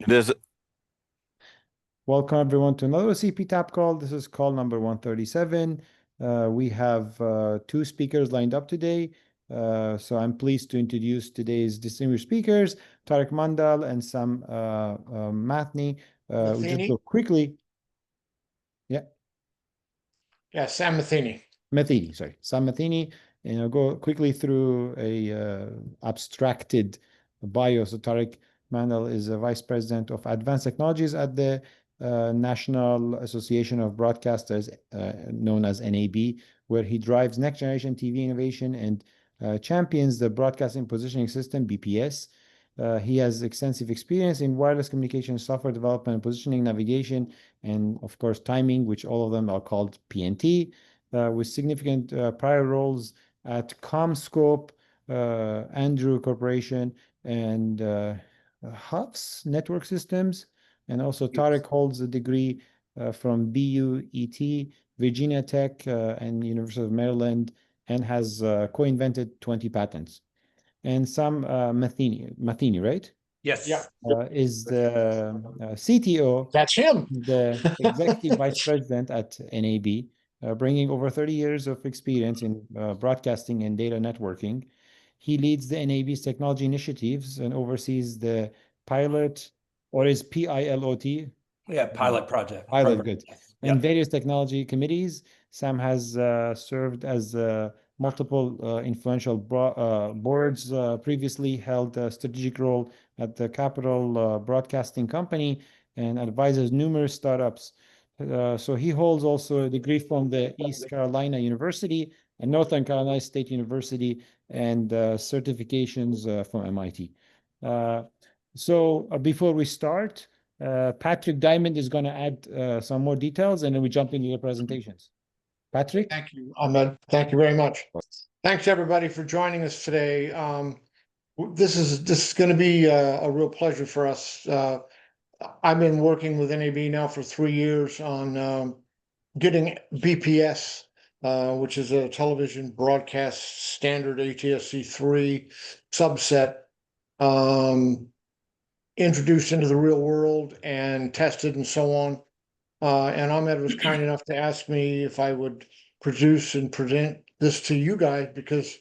There's Welcome everyone to another CP Tap call. This is call number 137. We have two speakers lined up today. So I'm pleased to introduce today's distinguished speakers, Tariq Mondal and Sam Mathney. We'll just go quickly. Yeah, Sam Matheny, sorry. Sam Matheny, and I'll go quickly through a abstracted bio. So Tariq Mandal is a Vice President of Advanced Technologies at the National Association of Broadcasters, known as NAB, where he drives next generation TV innovation and champions the Broadcasting Positioning System, BPS. He has extensive experience in wireless communication, software development, positioning, navigation, and of course timing, which all of them are called PNT, with significant prior roles at CommScope, Andrew Corporation, and Huff's Network Systems. And also Tariq holds a degree from BUET, Virginia Tech, and University of Maryland, and has co-invented 20 patents. And Sam Matheny, right? Yes. Yeah. Is the CTO. That's him. The Executive Vice President at NAB, bringing over 30 years of experience in broadcasting and data networking. He leads the NAB's technology initiatives and oversees the pilot, or is PILOT? Yeah, pilot project. Pilot, good. And Yep. various technology committees. Sam has served as multiple influential boards, previously held a strategic role at the Capital Broadcasting Company and advises numerous startups. So he holds also a degree from the East Carolina University and Northern Carolina State University and certifications from MIT. So before we start, Patrick Diamond is going to add some more details, and then we jump into the presentations. Patrick? Thank you, Ahmed. Thank you very much. Thanks everybody for joining us today. This is going to be a real pleasure for us. I've been working with NAB now for 3 years on getting BPS, which is a television broadcast standard ATSC 3 subset, introduced into the real world and tested and so on. And Ahmed was kind enough to ask me if I would produce and present this to you guys, because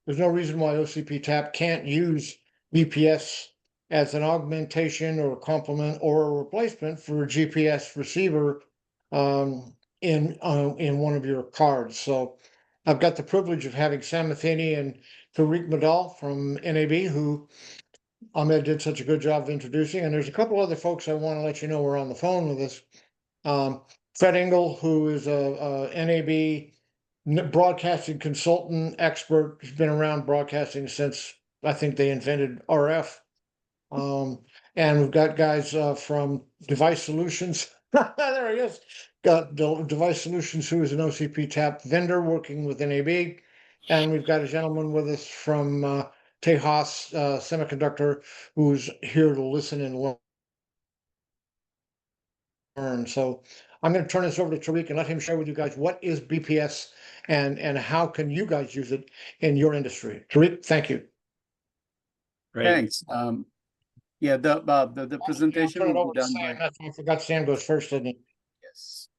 there's no reason why OCP TAP can't use BPS as an augmentation or a complement or a replacement for a GPS receiver in one of your cards. So I've got the privilege of having Sam Matheny and Tariq Mondal from NAB, who Ahmed did such a good job of introducing. And there's a couple other folks I want to let you know are on the phone with us. Fred Engel, who is a NAB broadcasting consultant expert, who's been around broadcasting since I think they invented RF. And we've got guys from Device Solutions. There he is. Got Device Solutions, who is an OCP TAP vendor working with NAB. And we've got a gentleman with us from Tejas Semiconductor, who's here to listen and learn. So I'm going to turn this over to Tariq and let him share with you guys what is BPS and how can you guys use it in your industry. Tariq, thank you. Great. Thanks. Yeah, the presentation will be done by. I forgot Sam goes first, didn't he? Yes.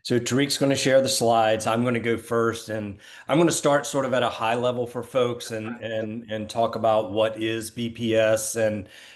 So Tariq's going to share the slides. I'm going to go first, and I'm going to start sort of at a high level for folks and talk about what is BPS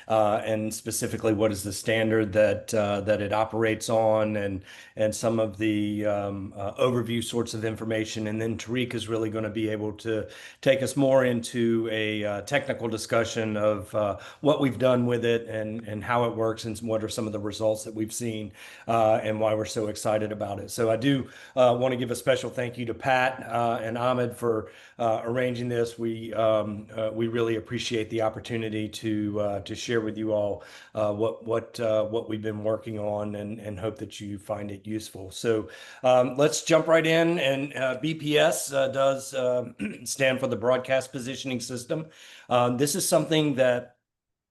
and specifically what is the standard that it operates on and some of the overview sorts of information. And then Tariq is really going to be able to take us more into a technical discussion of what we've done with it and how it works and what are some of the results that we've seen and why we're so excited about it. So I do want to give a special thank you to Pat and Ahmed for arranging this. We really appreciate the opportunity to share with you all what we've been working on and hope that you find it useful. So let's jump right in. And BPS does stand for the Broadcast Positioning System. This is something that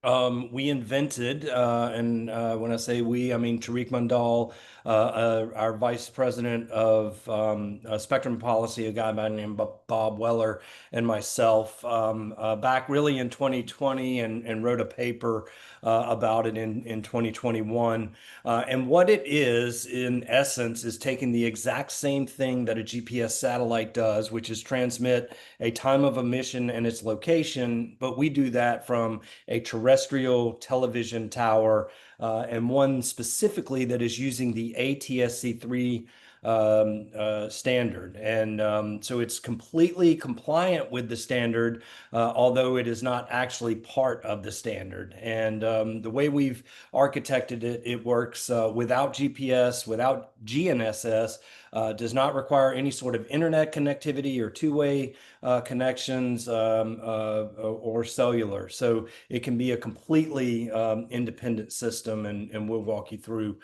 we invented, and when I say we, I mean Tariq Mondal, our Vice President of Spectrum Policy, a guy by the name of Bob Weller, and myself back really in 2020 and wrote a paper about it in 2021. And what it is, in essence, is taking the exact same thing that a GPS satellite does, which is transmit a time of emission and its location, but we do that from a terrestrial television tower, and one specifically that is using the ATSC 3 standard. And so it's completely compliant with the standard, although it is not actually part of the standard. And the way we've architected it, it works without GPS, without GNSS, does not require any sort of internet connectivity or two-way connections or cellular. So it can be a completely independent system, and we'll walk you through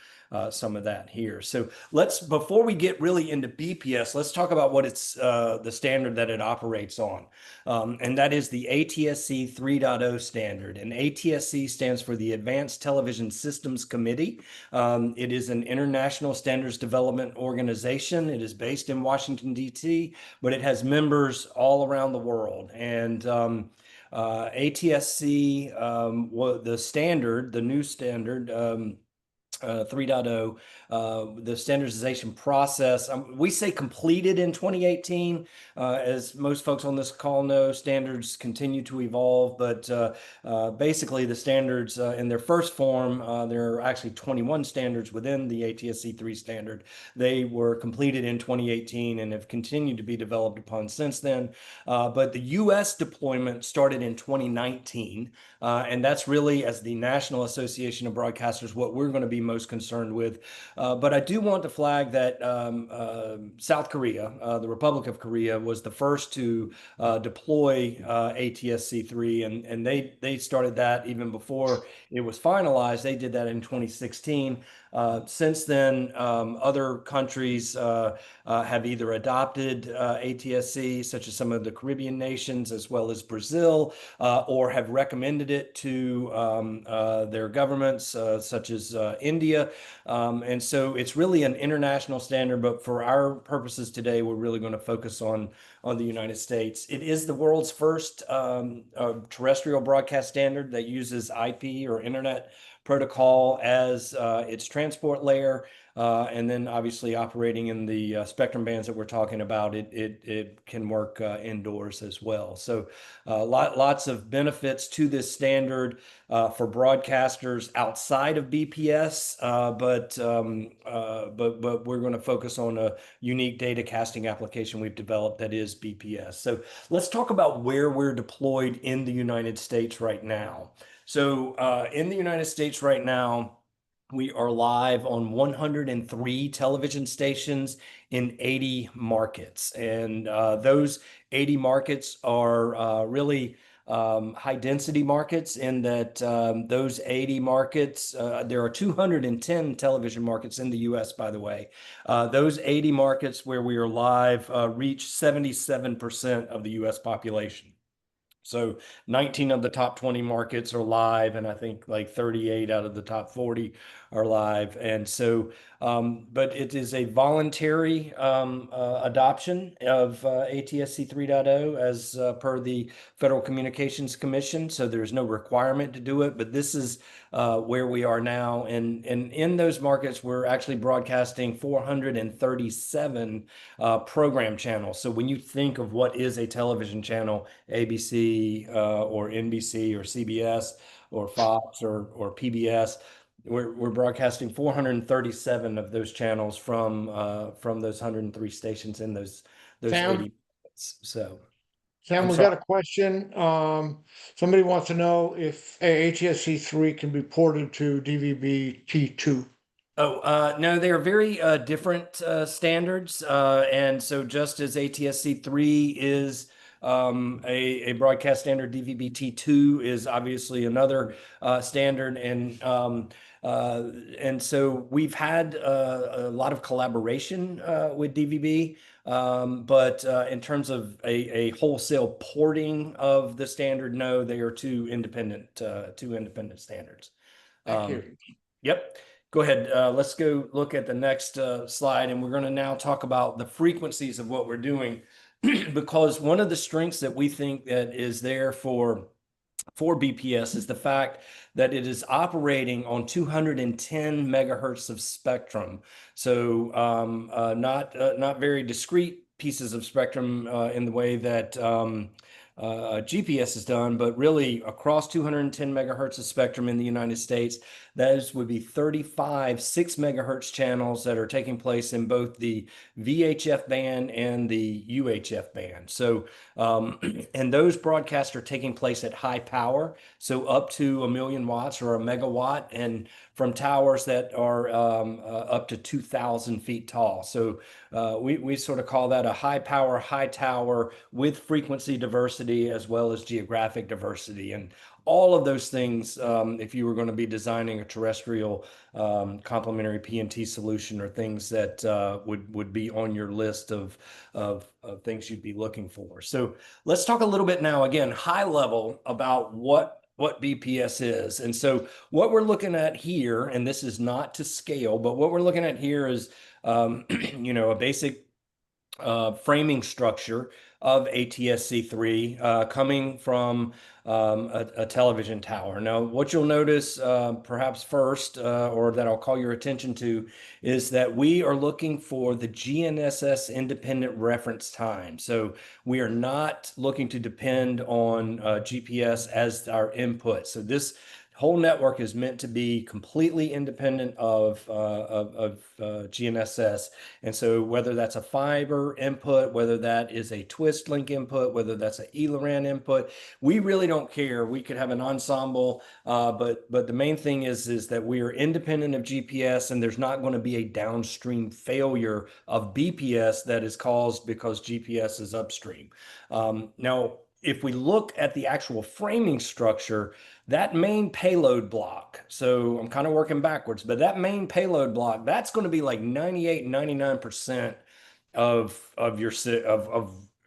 some of that here. So before we get really into BPS, let's talk about what it's the standard that it operates on. And that is the ATSC 3.0 standard. And ATSC stands for the Advanced Television Systems Committee. It is an international standards development organization. It is based in Washington, D.C., but it has members all around the world. And ATSC, the standard, the new standard, 3.0, the standardization process. We say completed in 2018. As most folks on this call know, standards continue to evolve, but basically the standards in their first form, there are actually 21 standards within the ATSC 3 standard. They were completed in 2018 and have continued to be developed upon since then. But the US deployment started in 2019, and that's really, as the National Association of Broadcasters, what we're going to be most concerned with. But I do want to flag that South Korea, the Republic of Korea, was the first to deploy ATSC3, and they started that even before it was finalized. They did that in 2016. Since then, other countries have either adopted ATSC, such as some of the Caribbean nations, as well as Brazil, or have recommended it to their governments, such as India. And so it's really an international standard, but for our purposes today, we're really going to focus on the United States. It is the world's first terrestrial broadcast standard that uses IP, or Internet Protocol, as its transport layer. And then obviously operating in the spectrum bands that we're talking about, it can work indoors as well. So lots of benefits to this standard for broadcasters outside of BPS, but we're going to focus on a unique data casting application we've developed that is BPS. So let's talk about where we're deployed in the United States right now. So in the United States right now, we are live on 103 television stations in 80 markets. And those 80 markets are really high density markets, in that those 80 markets, there are 210 television markets in the US, by the way. Those 80 markets where we are live reach 77% of the US population. So 19 of the top 20 markets are live, and I think like 38 out of the top 40 are live. And so, but it is a voluntary adoption of ATSC 3.0 as per the Federal Communications Commission. So there's no requirement to do it, but this is where we are now. And in those markets, we're actually broadcasting 437 program channels. So when you think of what is a television channel, ABC or NBC or CBS or Fox or PBS, we're broadcasting 437 of those channels from those 103 stations in those Sam? 80 minutes. So Sam, we got a question. Somebody wants to know if ATSC3 can be ported to DVB-T2. Oh, no, they are very different standards. And so just as ATSC3 is a broadcast standard, DVB-T2 is obviously another standard. And so we've had a lot of collaboration with DVB, but in terms of a wholesale porting of the standard, no, they are two independent standards. Thank you. Yep. Go ahead. Let's go look at the next slide, and we're going to now talk about the frequencies of what we're doing, because one of the strengths that we think that is there for for BPS is the fact that it is operating on 210 megahertz of spectrum. So not very discrete pieces of spectrum in the way that GPS is done, but really across 210 megahertz of spectrum in the United States. Those would be 35 6 megahertz channels that are taking place in both the VHF band and the UHF band. So, and those broadcasts are taking place at high power, so up to 1,000,000 watts or a megawatt, and from towers that are up to 2,000 feet tall. So we sort of call that a high power, high tower with frequency diversity as well as geographic diversity. And all of those things, if you were going to be designing a terrestrial complementary PNT solution, are things that would be on your list of things you'd be looking for. So let's talk a little bit now, again, high level about what BPS is. And so what we're looking at here, and this is not to scale, but what we're looking at here is, you know, a basic framing structure of ATSC3 coming from a television tower. Now, what you'll notice perhaps first, or that I'll call your attention to, is that we are looking for the GNSS independent reference time. So we are not looking to depend on GPS as our input. So this whole network is meant to be completely independent of GNSS. And so whether that's a fiber input, whether that is a twist link input, whether that's an ELRAN input, we really don't care. We could have an ensemble, but the main thing is that we are independent of GPS, and there's not going to be a downstream failure of BPS that is caused because GPS is upstream. Now, if we look at the actual framing structure, that main payload block, so I'm kind of working backwards, but that main payload block, that's going to be like 98, 99% of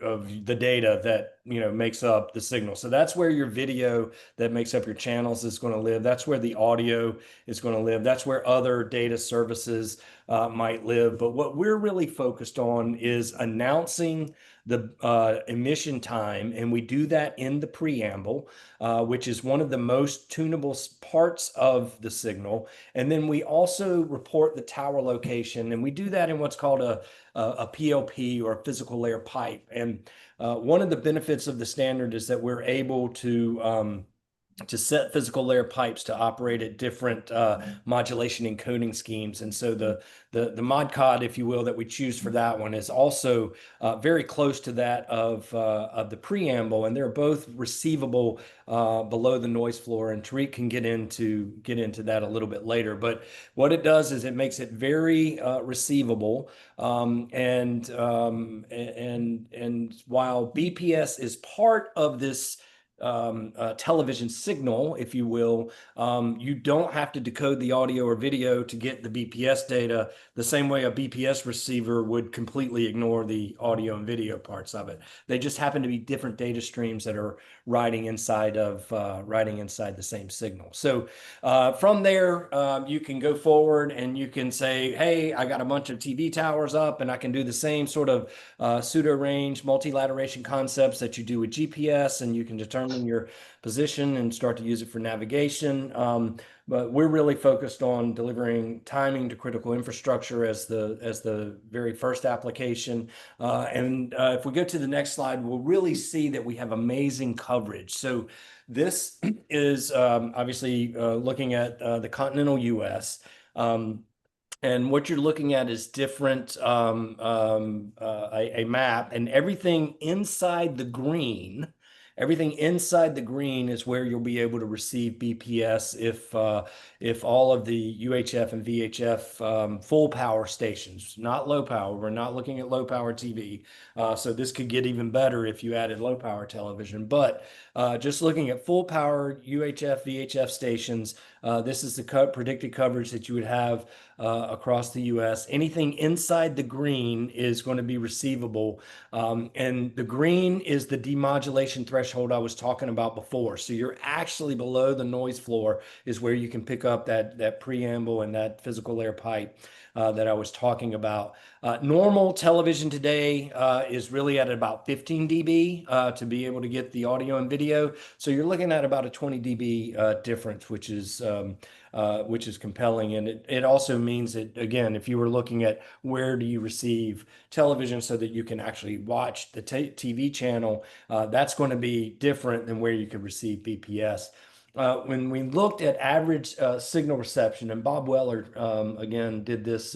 the data that, you know, makes up the signal. So that's where your video that makes up your channels is going to live. That's where the audio is going to live. That's where other data services might live. But what we're really focused on is announcing the emission time, and we do that in the preamble, which is one of the most tunable parts of the signal. And then we also report the tower location, and we do that in what's called a PLP, or a physical layer pipe. And one of the benefits of the standard is that we're able to set physical layer pipes to operate at different modulation encoding schemes. And so the mod code, if you will, that we choose for that one is also very close to that of the preamble, and they're both receivable below the noise floor. And Tariq can get into that a little bit later. But what it does is it makes it very receivable. And while BPS is part of this television signal, if you will, you don't have to decode the audio or video to get the BPS data the same way a BPS receiver would completely ignore the audio and video parts of it. They just happen to be different data streams that are riding inside the same signal. So from there, you can go forward and you can say, hey, I got a bunch of TV towers up, and I can do the same sort of pseudo range multilateration concepts that you do with GPS, and you can determine your position and start to use it for navigation. But we're really focused on delivering timing to critical infrastructure as the very first application. And if we go to the next slide, we'll really see that we have amazing coverage. So this is obviously looking at the continental US. And what you're looking at is different, a map, and everything inside the green is where you'll be able to receive BPS if all of the UHF and VHF full power stations, not low power. We're not looking at low power TV. So this could get even better if you added low power television. But just looking at full power UHF, VHF stations, This is the predicted coverage that you would have across the U.S. Anything inside the green is going to be receivable. And the green is the demodulation threshold I was talking about before. So you're actually below the noise floor is where you can pick up that preamble and that physical layer pipe that I was talking about. Normal television today is really at about 15 dB to be able to get the audio and video. So you're looking at about a 20 dB difference, which is compelling. And it also means that, again, if you were looking at where do you receive television so that you can actually watch the TV channel, that's going to be different than where you could receive BPS. When we looked at average signal reception, and Bob Weller again did this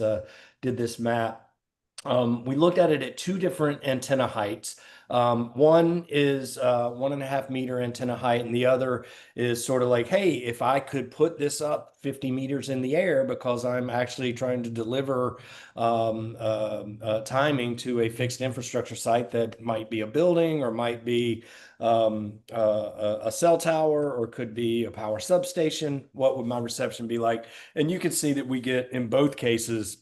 map. We looked at it at two different antenna heights. One is 1.5 meter antenna height, and the other is sort of like, hey, if I could put this up 50 meters in the air because I'm actually trying to deliver timing to a fixed infrastructure site that might be a building or might be a cell tower or could be a power substation, what would my reception be like? And you can see that we get, in both cases,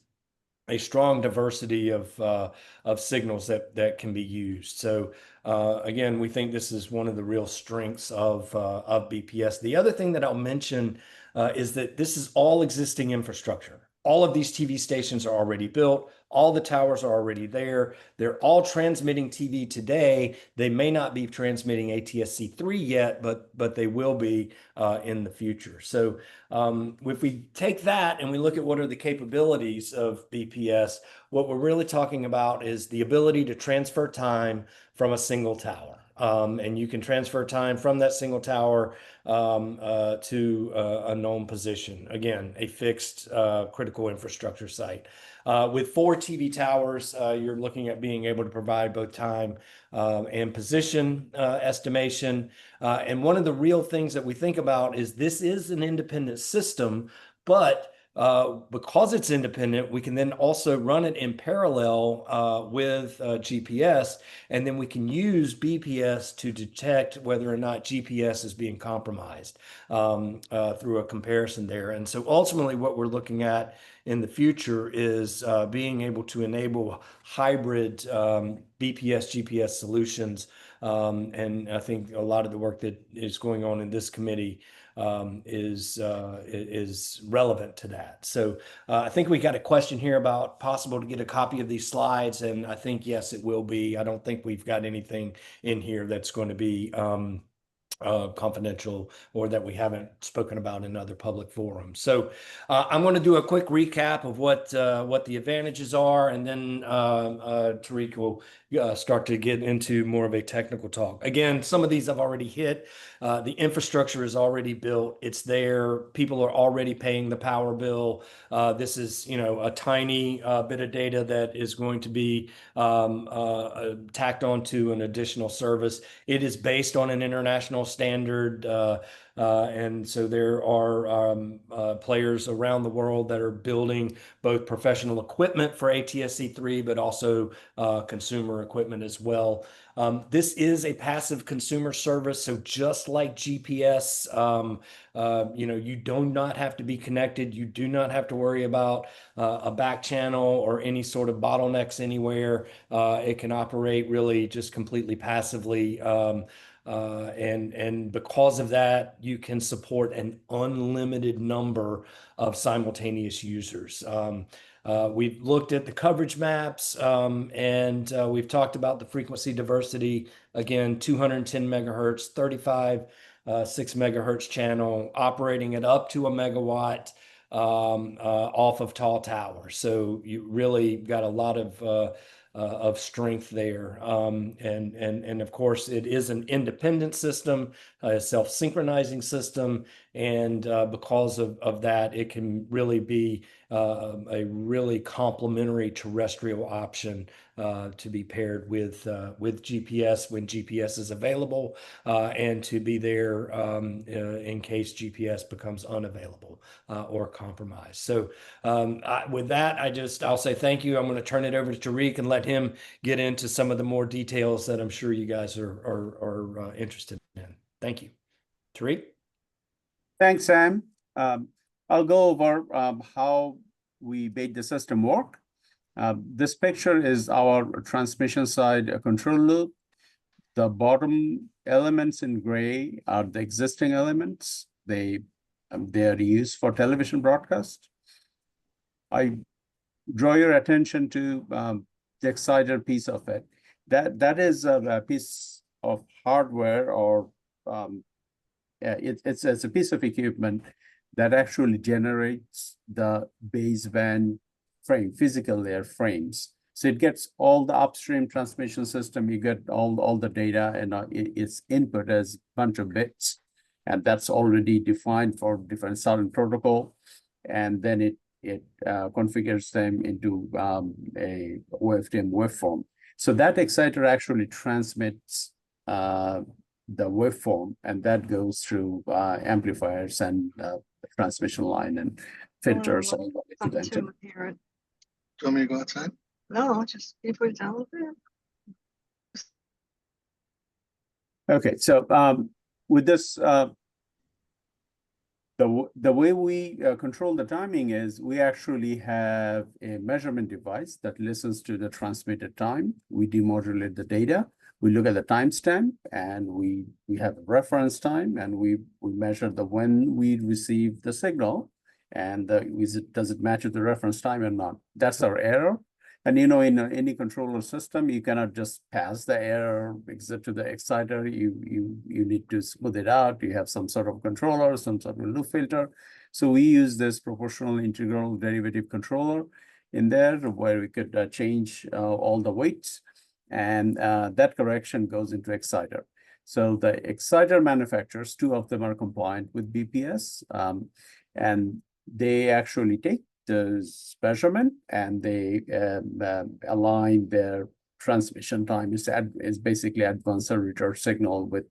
a strong diversity of signals that can be used. So again, we think this is one of the real strengths of BPS. The other thing that I'll mention is that this is all existing infrastructure. All of these TV stations are already built. All the towers are already there. They're all transmitting TV today. They may not be transmitting ATSC 3 yet, but they will be in the future. So if we take that and we look at what are the capabilities of BPS, what we're really talking about is the ability to transfer time from a single tower. And you can transfer time from that single tower to a known position. Again, a fixed critical infrastructure site. With 4 TV towers, you're looking at being able to provide both time and position estimation. And one of the real things that we think about is this is an independent system, but because it's independent, we can then also run it in parallel with GPS, and then we can use BPS to detect whether or not GPS is being compromised through a comparison there. And so ultimately what we're looking at in the future is being able to enable hybrid BPS GPS solutions. And I think a lot of the work that is going on in this committee is relevant to that. So I think we got a question here about possible to get a copy of these slides, and I think yes, it will be. I don't think we've got anything in here that's going to be confidential or that we haven't spoken about in other public forums. So I'm going to do a quick recap of what the advantages are, and then Tariq will start to get into more of a technical talk. Again, some of these I've already hit. The infrastructure is already built. It's there. People are already paying the power bill. This is, a tiny bit of data that is going to be tacked onto an additional service. It is based on an international standard. And so there are players around the world that are building both professional equipment for ATSC 3, but also consumer equipment as well. This is a passive consumer service. So just like GPS, you do not have to be connected. You do not have to worry about a back channel or any sort of bottlenecks anywhere. It can operate really just completely passively. And because of that, you can support an unlimited number of simultaneous users. We've looked at the coverage maps, and we've talked about the frequency diversity. Again, 210 megahertz, 35 6 megahertz channel, operating at up to a megawatt off of tall towers. So you really got a lot of strength there. And of course, it is an independent system, a self-synchronizing system. And because of that, it can really be a really complementary terrestrial option to be paired with GPS when GPS is available, and to be there in case GPS becomes unavailable or compromised. So with that, I'll say thank you. I'm going to turn it over to Tariq and let him get into some of the more details that I'm sure you guys are interested in. Thank you. Tariq? Thanks, Sam. I'll go over how we made the system work. This picture is our transmission side control loop. The bottom elements in gray are the existing elements. They are used for television broadcast. I draw your attention to the exciter piece of it. That is a piece of hardware, or it's a piece of equipment that actually generates the baseband frame, physical layer frames. So it gets all the upstream transmission system, you get all the data, and its input as a bunch of bits, and that's already defined for different silent protocol, and then it configures them into a OFDM waveform. So that exciter actually transmits the waveform, and that goes through amplifiers and transmission line and filters all the way to the antenna. Do you want me to go outside? No, just you put it down a little bit. Okay, so with this, the way we control the timing is we actually have a measurement device that listens to the transmitted time. We demodulate the data. We look at the timestamp, and we have a reference time, and we measure when we receive the signal, and does it match with the reference time or not? That's our error. And in any controller system, you cannot just pass the error except to the exciter. You need to smooth it out. You have some sort of controller, some sort of loop filter. So we use this proportional integral derivative controller in there, where we could change all the weights, and that correction goes into exciter. So the exciter manufacturers, 2 of them are compliant with BPS, and they actually take this measurement, and they align their transmission time is basically advance a return signal with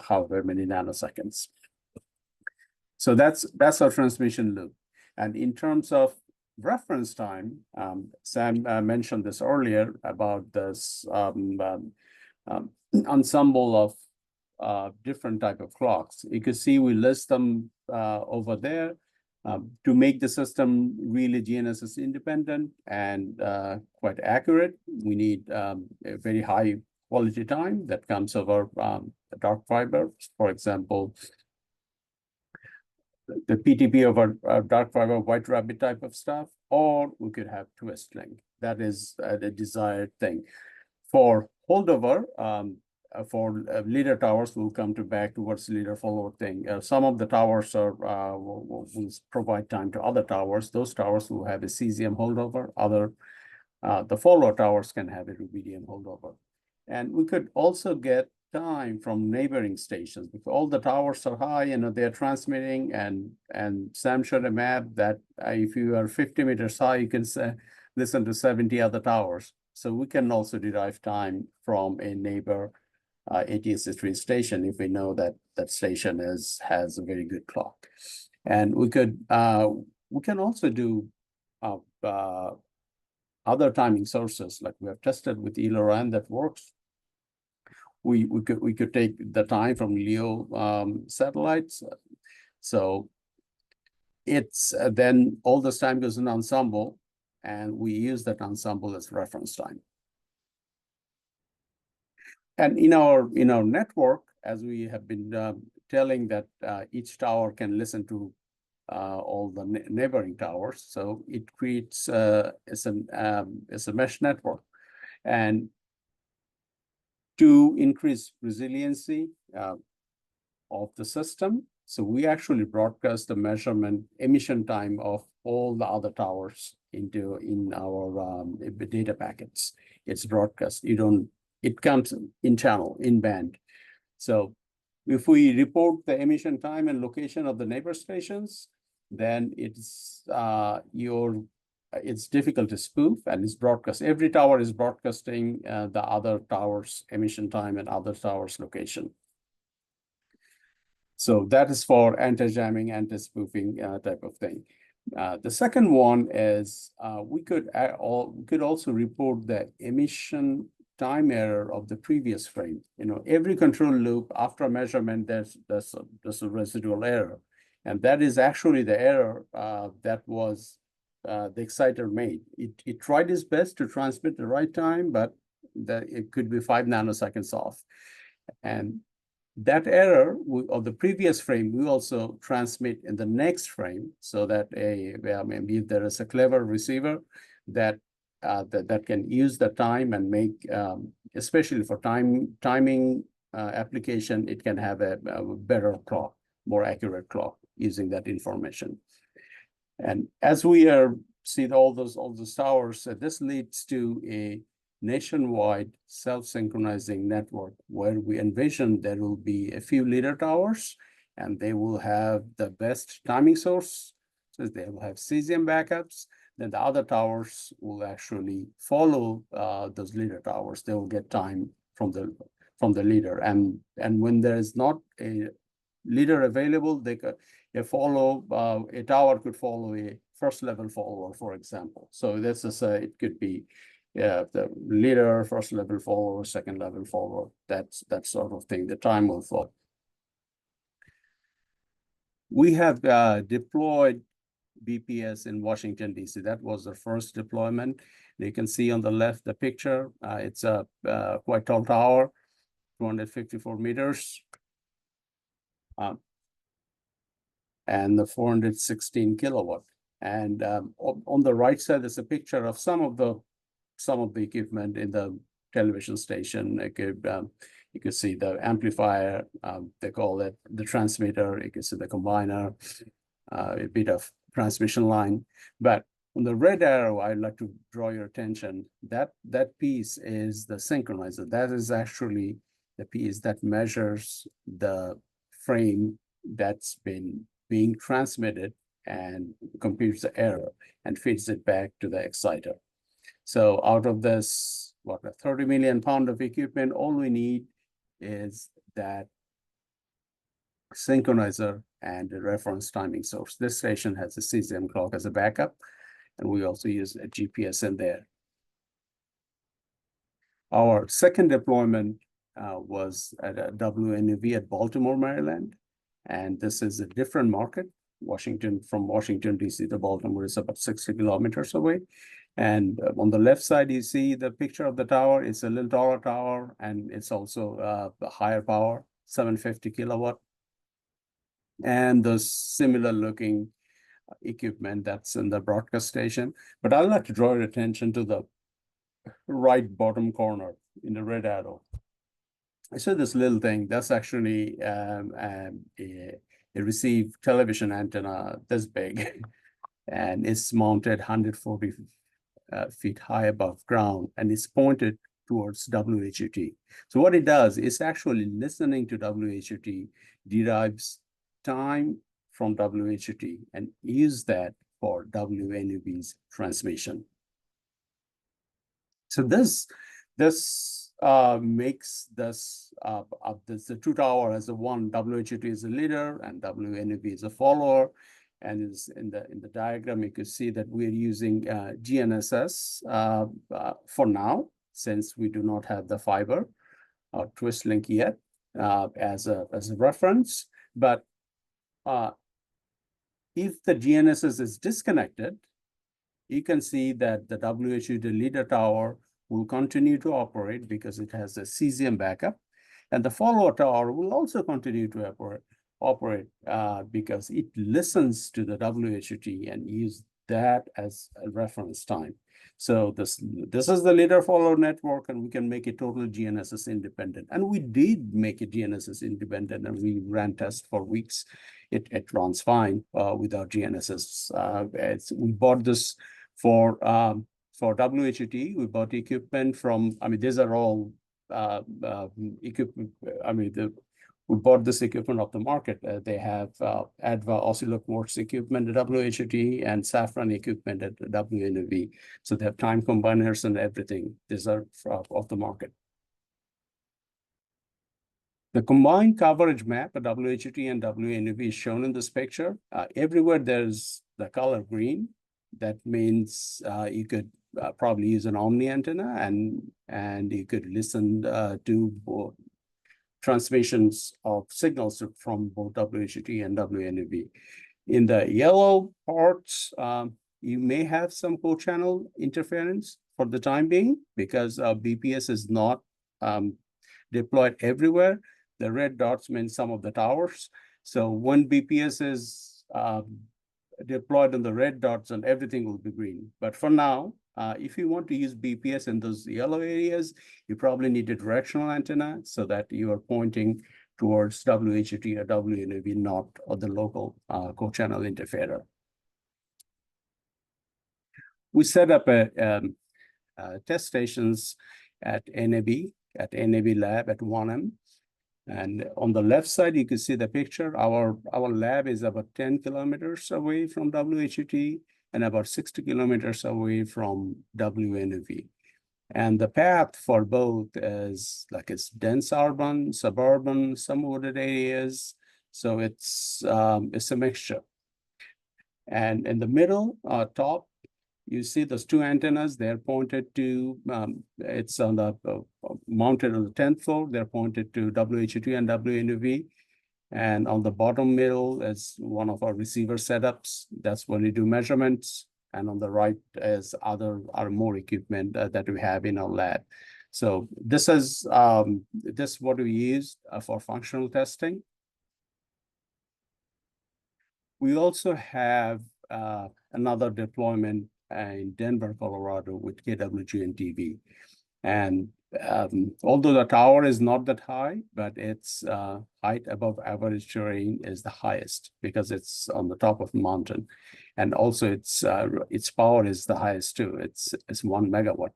however many nanoseconds. So that's our transmission loop. And in terms of reference time, Sam mentioned this earlier about this ensemble of different type of clocks. You can see we list them over there. To make the system really GNSS independent and quite accurate, we need a very high quality time that comes over dark fiber. For example, the PTP over dark fiber, white rabbit type of stuff, or we could have twist link. That is the desired thing. For holdover, for leader towers, we'll come back towards leader follower thing. Some of the towers will provide time to other towers. Those towers will have a cesium holdover. The follower towers can have a rubidium holdover. And we could also get time from neighboring stations. If all the towers are high, they're transmitting, and Sam showed a map that if you are 50 meters high, you can listen to 70 other towers. So we can also derive time from a neighbor ATSC station if we know that that station has a very good clock. And we can also do other timing sources, like we have tested with ELORAN that works. We could take the time from LEO satellites. So it's then all this time goes in ensemble, and we use that ensemble as reference time. And in our network, as we have been telling that each tower can listen to all the neighboring towers, so it creates it's a mesh network. And to increase resiliency of the system, so we actually broadcast the measurement emission time of all the other towers in our data packets. It's broadcast. It comes in channel, in band. So if we report the emission time and location of the neighbor stations, then it's difficult to spoof, and it's broadcast. Every tower is broadcasting the other tower's emission time and other tower's location. So that is for anti-jamming, anti-spoofing type of thing. The second one is we could also report the emission time error of the previous frame. Every control loop after a measurement, there's a residual error. And that is actually the error that was the exciter made. It tried its best to transmit the right time, but it could be 5 nanoseconds off. And that error of the previous frame, we also transmit in the next frame, so that maybe if there is a clever receiver that can use the time and make, especially for timing application, it can have a better clock, more accurate clock using that information. And as we see all those towers, this leads to a nationwide self-synchronizing network where we envision there will be a few leader towers, and they will have the best timing source. So they will have cesium backups. Then the other towers will actually follow those leader towers. They will get time from the leader. And when there is not a leader available, they could a tower could follow a first level follower, for example. So this is it could be the leader, first level follower, second level follower, that sort of thing. The time will flow. We have deployed BPS in Washington, D.C. That was the first deployment. You can see on the left the picture. It's a quite tall tower, 254 meters. And the 416 kilowatt. And on the right side, there's a picture of some of the equipment in the television station. You could see the amplifier, they call it the transmitter. You can see the combiner, a bit of transmission line. But on the red arrow, I'd like to draw your attention. That piece is the synchronizer. That is actually the piece that measures the frame that's being transmitted and computes the error and feeds it back to the exciter. So out of this, 30 million pound of equipment, all we need is that synchronizer and the reference timing source. This station has a cesium clock as a backup, and we also use a GPS in there. Our second deployment was at a WNUV at Baltimore, Maryland. And this is a different market. From Washington, D.C. to Baltimore is about 60 kilometers away. And on the left side, you see the picture of the tower. It's a little taller tower, and it's also a higher power, 750 kilowatt. And the similar looking equipment that's in the broadcast station. But I'd like to draw your attention to the right bottom corner in the red arrow. I saw this little thing. That's actually a receive television antenna this big, and it's mounted 140 feet high above ground, and it's pointed towards WHUT. So what it does is actually listening to WHUT, derives time from WHUT, and use that for WNUV's transmission. So this makes the two tower as a one. WHUT is a leader and WNUV is a follower. And is in the diagram, you can see that we're using GNSS for now, since we do not have the fiber or twist link yet as a reference. But if the GNSS is disconnected, you can see that the WHUT leader tower will continue to operate because it has a cesium backup, and the follower tower will also continue to operate because it listens to the WHUT and use that as a reference time. So this is the leader follower network, and we can make it total GNSS independent. And we did make it GNSS independent, and we ran tests for weeks. It runs fine without GNSS. We bought this for WHUT. We bought equipment from, these are all equipment. We bought this equipment off the market. They have ADVA oscillocores equipment at WHUT and Saffron equipment at WNUV. So they have time combiners and everything. These are off the market. The combined coverage map at WHUT and WNUV is shown in this picture. Everywhere there's the color green. That means you could probably use an Omni antenna, and you could listen to transmissions of signals from both WHT and WNEV. In the yellow parts, you may have some co-channel interference for the time being because BPS is not deployed everywhere. The red dots mean some of the towers. So when BPS is deployed on the red dots, and everything will be green. But for now, if you want to use BPS in those yellow areas, you probably need a directional antenna so that you are pointing towards WHT or WNEV, not or the local co-channel interferer. We set up test stations at NAB lab at 1M. And on the left side, you can see the picture. Our lab is about 10 kilometers away from WHT and about 60 kilometers away from WNEV. And the path for both is like it's dense urban, suburban, some wooded areas. So it's a mixture. And in the middle, top, you see those two antennas. They're pointed to, it's on the mounted on the 10th floor. They're pointed to WHT and WNEV. And on the bottom middle is one of our receiver setups. That's when we do measurements. And on the right is more equipment that we have in our lab. So this is what we use for functional testing. We also have another deployment in Denver, Colorado with KWGN TV. And although the tower is not that high, but its height above average terrain is the highest because it's on the top of the mountain. And also its power is the highest too. It's 1 megawatt.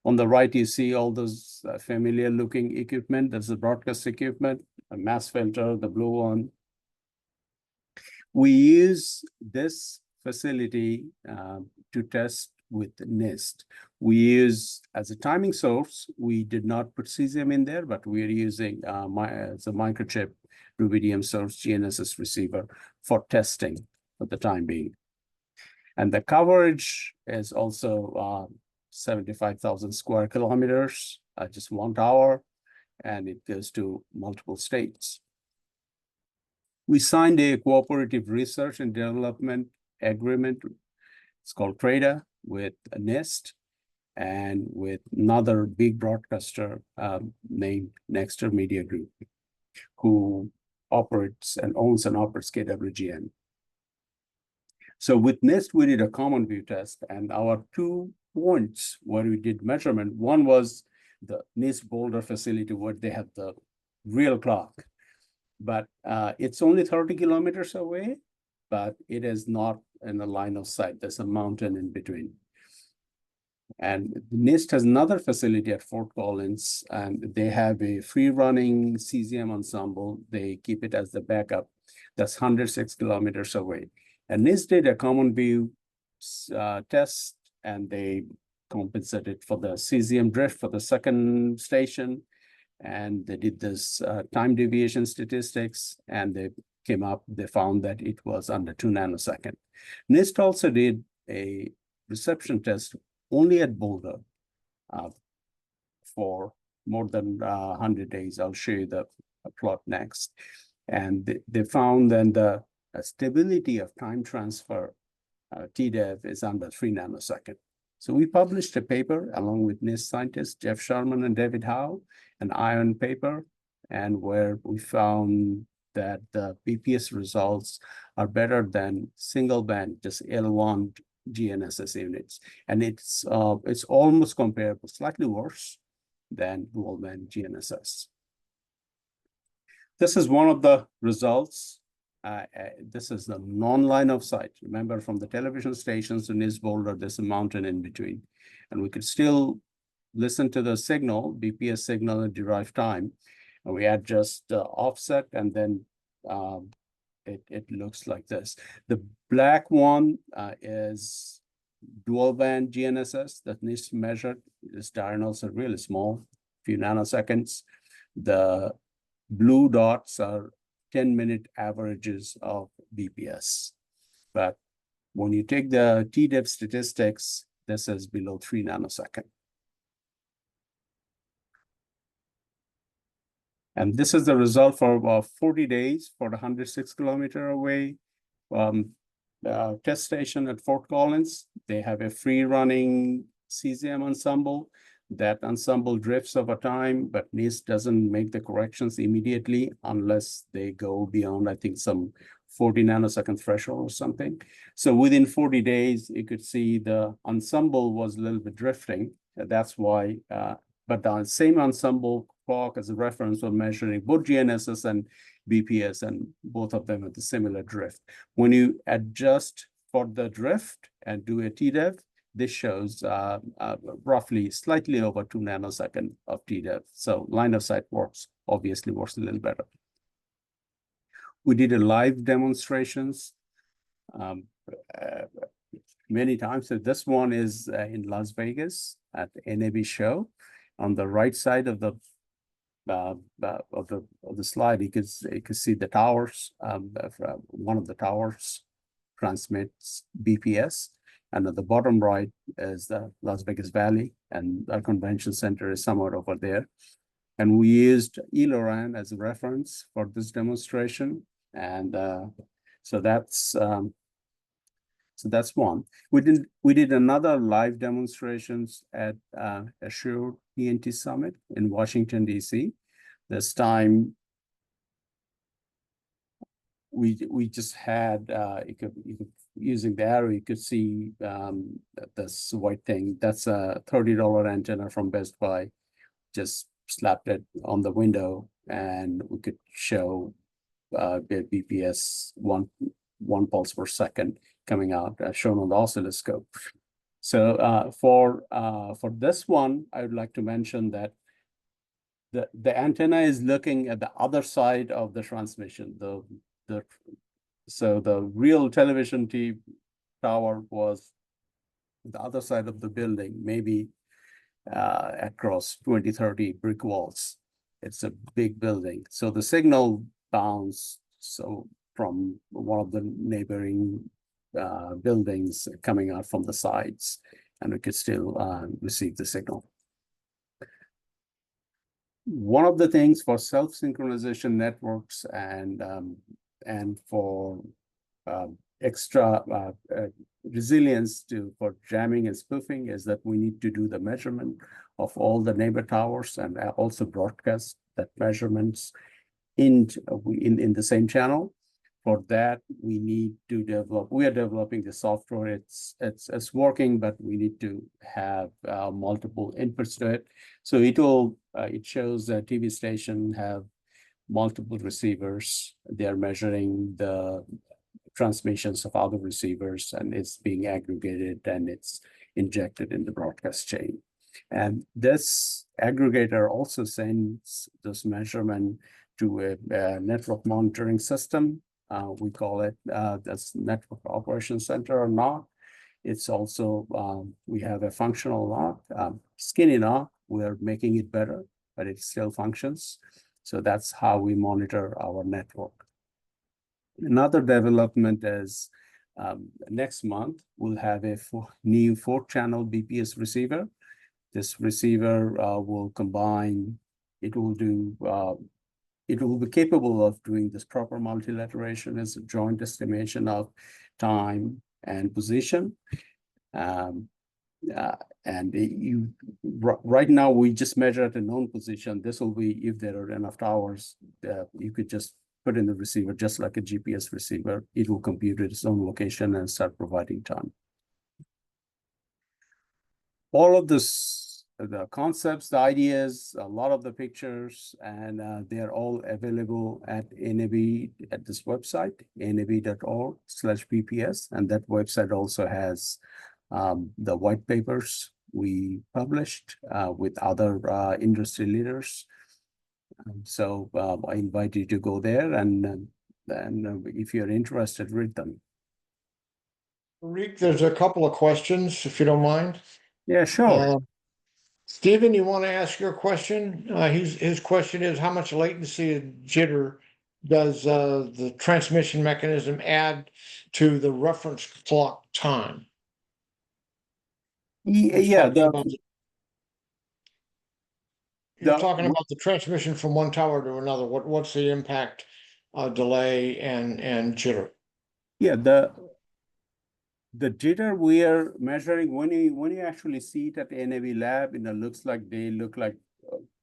On the right, you see all those familiar looking equipment. There's the broadcast equipment, a mass filter, the blue one. We use this facility to test with NIST. We use as a timing source, we did not put cesium in there, but we're using the microchip rubidium source GNSS receiver for testing for the time being. And the coverage is also 75,000 square kilometers, just 1 tower, and it goes to multiple states. We signed a cooperative research and development agreement. It's called CRADA with NIST and with another big broadcaster named NextGen Media Group, who operates and owns and operates KWGN. So with NIST, we did a common view test, and our 2 points where we did measurement, one was the NIST Boulder facility where they have the real clock, but it's only 30 kilometers away, but it is not in the line of sight. There's a mountain in between. And NIST has another facility at Fort Collins, and they have a free-running cesium ensemble. They keep it as the backup. That's 106 kilometers away. And NIST did a common view test, and they compensated for the cesium drift for the second station. And they did this time deviation statistics, and they found that it was under 2 nanoseconds. NIST also did a reception test only at Boulder for more than 100 days. I'll show you the plot next. And they found that the stability of time transfer, TDEV, is under 3 nanoseconds. So we published a paper along with NIST scientists, Jeff Sherman and David Howe, an ION paper, and where we found that the BPS results are better than single band, just L1 GNSS units. And it's almost comparable, slightly worse than dual band GNSS. This is one of the results. This is the non-line of sight. Remember, from the television stations to NIST Boulder, there's a mountain in between. And we could still listen to the signal, BPS signal at derived time. And we adjust the offset, and then it looks like this. The black one is dual band GNSS that NIST measured. This diurnals are really small, few nanoseconds. The blue dots are 10-minute averages of BPS. But when you take the TDEV statistics, this is below 3 nanoseconds. And this is the result for about 40 days for the 106 kilometer away test station at Fort Collins. They have a free running cesium ensemble. That ensemble drifts over time, but NIST doesn't make the corrections immediately unless they go beyond, I think, some 40 nanosecond threshold or something. So within 40 days, you could see the ensemble was a little bit drifting. That's why, but the same ensemble clock as a reference for measuring both GNSS and BPS, and both of them have a similar drift. When you adjust for the drift and do a TDEV, this shows roughly slightly over 2 nanosecond of TDEV. So line of sight obviously works a little better. We did a live demonstrations many times. So this one is in Las Vegas at NAB show. On the right side of the slide, you could see the towers. One of the towers transmits BPS. And at the bottom right is the Las Vegas Valley, and our convention center is somewhere over there. And we used ELORAN as a reference for this demonstration. And so that's one. We did another live demonstrations at Azure CPNT Summit in Washington, DC. This time we just had you could using the arrow, you could see this white thing. That's a $30 antenna from Best Buy. Just slapped it on the window, and we could show the BPS one pulse per second coming out, shown on the oscilloscope. So for this one, I would like to mention that the antenna is looking at the other side of the transmission. So the real television tower was the other side of the building, maybe across 20, 30 brick walls. It's a big building. So the signal bounced from one of the neighboring buildings coming out from the sides, and we could still receive the signal. One of the things for self-synchronization networks and for extra resilience for jamming and spoofing is that we need to do the measurement of all the neighbor towers and also broadcast that measurements in the same channel. For that, we need to we are developing the software. It's working, but we need to have multiple inputs to it. So it shows that TV station have multiple receivers. They are measuring the transmissions of other receivers, and it's being aggregated and it's injected in the broadcast chain. And this aggregator also sends this measurement to a network monitoring system. We call it that's Network Operations Center or NOC. It's also, we have a functional NOC, skinny NOC. We're making it better, but it still functions. So that's how we monitor our network. Another development is next month, we'll have a new 4-channel BPS receiver. This receiver will combine, it will be capable of doing this proper multilateration as a joint estimation of time and position. Right now, we just measure at a known position. This will be, if there are enough towers, you could just put in the receiver, just like a GPS receiver. It will compute at its own location and start providing time. All of this, the concepts, the ideas, a lot of the pictures, and they're all available at NAB at this website, nab.org/BPS. And that website also has the white papers we published with other industry leaders. So I invite you to go there, and if you're interested, read them. Tariq, there's a couple of questions, if you don't mind. Yeah, sure. Stephen, you want to ask your question? His question is, how much latency and jitter does the transmission mechanism add to the reference clock time? Yeah, You're talking about the transmission from one tower to another. What's the impact, delay and jitter? Yeah, the jitter we are measuring when you actually see it at the NAV lab, looks like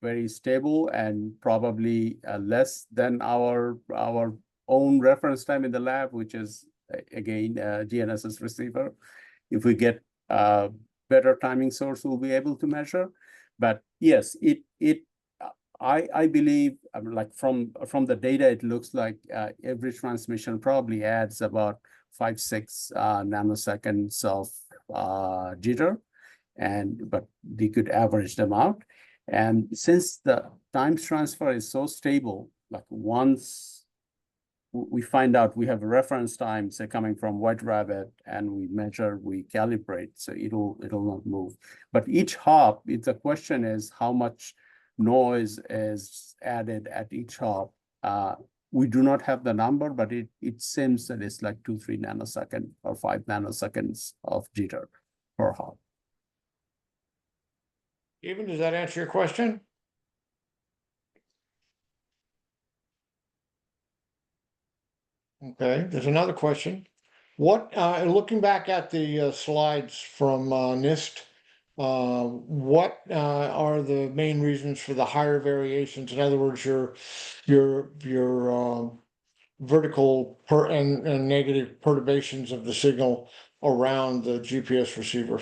very stable and probably less than our own reference time in the lab, which is again GNSS receiver. If we get a better timing source, we'll be able to measure. But yes, I believe like from the data, it looks like every transmission probably adds about 5-6 nanoseconds of jitter, but we could average them out. And since the time transfer is so stable, like once we find out we have a reference time, say coming from White Rabbit, and we measure, we calibrate, so it'll not move. But each hop, the question is how much noise is added at each hop. We do not have the number, but it seems that it's like 2-3 nanosecond or 5 nanoseconds of jitter per hop. Even, does that answer your question? Okay, there's another question. What, looking back at the slides from NIST, what are the main reasons for the higher variations? In other words, your vertical and negative perturbations of the signal around the GPS receiver.